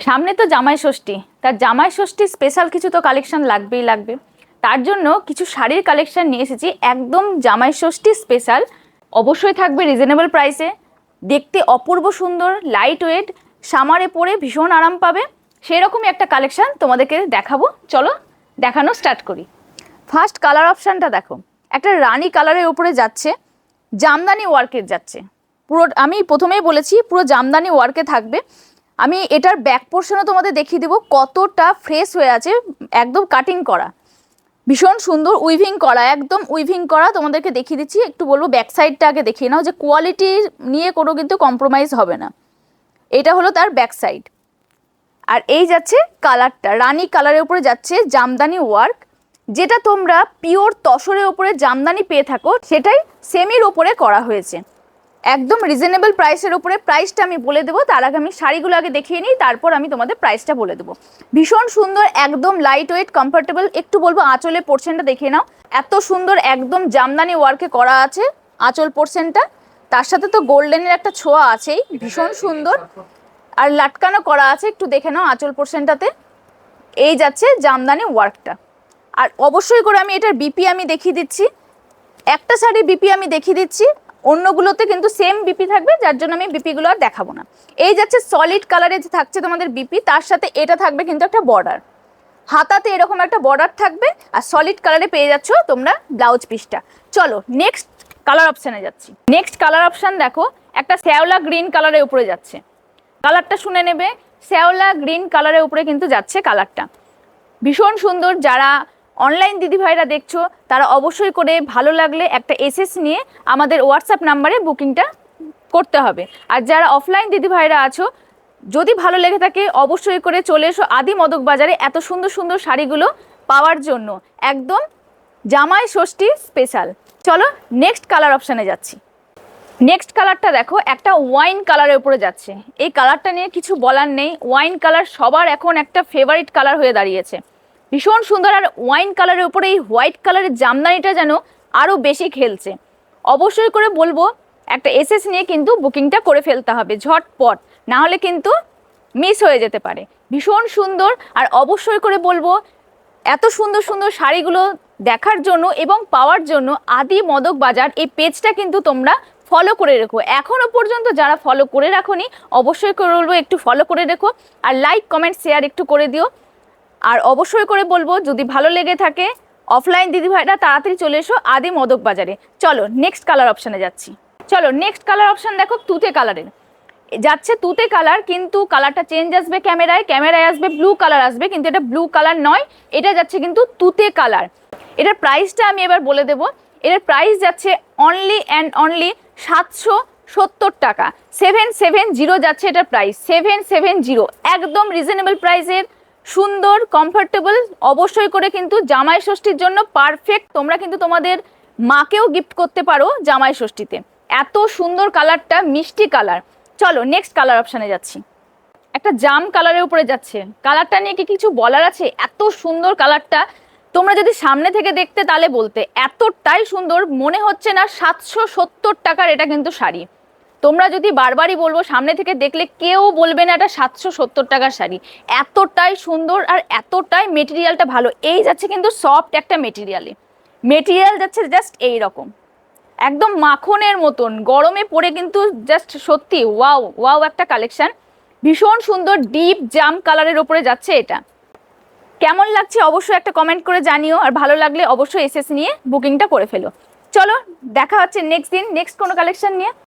সামনে তো জামাই ষষ্ঠী, তার জামাই ষষ্ঠী স্পেশাল কিছু তো কালেকশন লাগবেই লাগবে। তার জন্য কিছু শাড়ির কালেকশন নিয়ে এসেছি, একদম জামাই ষষ্ঠী স্পেশাল। অবশ্যই থাকবে রিজনেবল প্রাইসে, দেখতে অপূর্ব সুন্দর, লাইট ওয়েট, সামারে পরে ভীষণ আরাম পাবে। সেরকমই একটা কালেকশন তোমাদেরকে দেখাবো, চলো দেখানো স্টার্ট করি। ফার্স্ট কালার অপশানটা দেখো, একটা রানী কালারের উপরে যাচ্ছে, জামদানি ওয়ার্কের যাচ্ছে পুরো। আমি প্রথমেই বলেছি পুরো জামদানি ওয়ার্কে থাকবে। আমি এটার ব্যাক পোর্শনও তোমাদের দেখিয়ে দেবো কতটা ফ্রেশ হয়ে আছে, একদম কাটিং করা, ভীষণ সুন্দর উইভিং করা, একদম উইভিং করা। তোমাদেরকে দেখিয়ে দিচ্ছি, একটু বলবো ব্যাক সাইডটা আগে দেখিয়ে নাও, যে কোয়ালিটি নিয়ে কোনো কিন্তু কম্প্রোমাইজ হবে না। এটা হলো তার ব্যাক সাইড। আর এই যাচ্ছে কালারটা, রানী কালারের উপরে যাচ্ছে জামদানি ওয়ার্ক, যেটা তোমরা পিওর তসরের উপরে জামদানি পেয়ে থাকো, সেটাই সেমির ওপরে করা হয়েছে, একদম রিজনেবল প্রাইসের উপরে। প্রাইসটা আমি বলে দেবো, তার আগে আমি শাড়িগুলো আগে দেখিয়ে নিই, তারপর আমি তোমাদের প্রাইসটা বলে দেবো। ভীষণ সুন্দর, একদম লাইট ওয়েট, কমফোর্টেবল। একটু বলবো আঁচলের পোর্শনটা দেখিয়ে নাও, এত সুন্দর একদম জামদানি ওয়ার্কে করা আছে আঁচল পোর্শনটা। তার সাথে তো গোল্ডেনের একটা ছোঁয়া আছেই, ভীষণ সুন্দর। আর লাটকানো করা আছে, একটু দেখে নাও আঁচল পোর্শনটাতে। এই যাচ্ছে জামদানি ওয়ার্কটা। আর অবশ্যই করে আমি এটার বিপি আমি দেখিয়ে দিচ্ছি, একটা শাড়ির বিপি আমি দেখিয়ে দিচ্ছি, অন্যগুলোতে কিন্তু সেম বিপি থাকবে, যার জন্য আমি বিপিগুলো আর দেখাবো না। এই যাচ্ছে সলিড কালারে যে থাকছে তোমাদের বিপি, তার সাথে এটা থাকবে কিন্তু একটা বর্ডার, হাতাতে এরকম একটা বর্ডার থাকবে, আর সলিড কালারে পেয়ে যাচ্ছ তোমরা ব্লাউজ পিসটা। চলো নেক্সট কালার অপশানে যাচ্ছি। নেক্সট কালার অপশান দেখো, একটা শ্যাওলা গ্রিন কালারের উপরে যাচ্ছে, কালারটা শুনে নেবে। শ্যাওলা গ্রিন কালারের উপরে কিন্তু যাচ্ছে কালারটা, ভীষণ সুন্দর। যারা অনলাইন দিদিভাইরা দেখছো, তারা অবশ্যই করে ভালো লাগলে একটা এসএস নিয়ে আমাদের হোয়াটসঅ্যাপ নাম্বারে বুকিংটা করতে হবে। আর যারা অফলাইন দিদিভাইরা আছো, যদি ভালো লেগে থাকে অবশ্যই করে চলে এসো আদি মদক বাজারে এত সুন্দর সুন্দর শাড়িগুলো পাওয়ার জন্য, একদম জামাই ষষ্ঠী স্পেশাল। চলো নেক্সট কালার অপশানে যাচ্ছি। নেক্সট কালারটা দেখো, একটা ওয়াইন কালারের উপরে যাচ্ছে। এই কালারটা নিয়ে কিছু বলার নেই, ওয়াইন কালার সবার এখন একটা ফেভারিট কালার হয়ে দাঁড়িয়েছে, ভীষণ সুন্দর। আর ওয়াইন কালারের উপরে এই হোয়াইট কালারের জামদানিটা যেন আরও বেশি খেলছে। অবশ্যই করে বলবো একটা এসএস নিয়ে কিন্তু বুকিংটা করে ফেলতে হবে ঝটপট, না হলে কিন্তু মিস হয়ে যেতে পারে। ভীষণ সুন্দর। আর অবশ্যই করে বলবো এত সুন্দর সুন্দর শাড়িগুলো দেখার জন্য এবং পাওয়ার জন্য আদি মদক বাজার এই পেজটা কিন্তু তোমরা ফলো করে রেখো। এখনও পর্যন্ত যারা ফলো করে রাখোনি, অবশ্যই করে বলবো একটু ফলো করে রেখো, আর লাইক কমেন্ট শেয়ার একটু করে দিও। আর অবশ্যই করে বলবো যদি ভালো লেগে থাকে অফলাইন দিদিভাইরা তাড়াতাড়ি চলে এসো আদি মদক বাজারে। চলো নেক্সট কালার অপশানে যাচ্ছি। চলো নেক্সট কালার অপশান দেখো, তুতে কালারের যাচ্ছে। তুতে কালার, কিন্তু কালারটা চেঞ্জ আসবে, ক্যামেরায় আসবে ব্লু কালার আসবে, কিন্তু এটা ব্লু কালার নয়, এটা যাচ্ছে কিন্তু তুতে কালার। এটার প্রাইসটা আমি এবার বলে দেবো। এটার প্রাইস যাচ্ছে অনলি অ্যান্ড অনলি 770 টাকা, 770 যাচ্ছে এটার প্রাইস, 770, একদম রিজনেবল প্রাইসের, সুন্দর কমফোর্টেবল। অবশ্যই করে কিন্তু জামাই ষষ্ঠীর জন্য পারফেক্ট, তোমরা কিন্তু তোমাদের মাকেও গিফট করতে পারো জামাই ষষ্ঠীতে। এত সুন্দর কালারটা, মিষ্টি কালার। চলো নেক্সট কালার অপশানে যাচ্ছি। একটা জাম কালারের উপরে যাচ্ছে, কালারটা নিয়ে কি কিছু বলার আছে? এত সুন্দর কালারটা, তোমরা যদি সামনে থেকে দেখতে তাহলে বলতে এতটাই সুন্দর মনে হচ্ছে না। 770 টাকার এটা কিন্তু শাড়ি, তোমরা যদি বারবারই বলবো সামনে থেকে দেখলে কেউ বলবে না এটা 770 টাকার শাড়ি, এতটাই সুন্দর আর এতটাই মেটেরিয়ালটা ভালো। এই যাচ্ছে কিন্তু সফট একটা মেটেরিয়াল যাচ্ছে জাস্ট এই রকম, একদম মাখনের মতন, গরমে পরে কিন্তু জাস্ট সত্যি ওয়াও ওয়াও একটা কালেকশন। ভীষণ সুন্দর ডিপ জাম কালারের ওপরে যাচ্ছে এটা। কেমন লাগছে অবশ্যই একটা কমেন্ট করে জানিও, আর ভালো লাগলে অবশ্যই এসএস নিয়ে বুকিংটা করে ফেলো। চলো দেখা হচ্ছে নেক্সট দিন নেক্সট কোনো কালেকশন নিয়ে।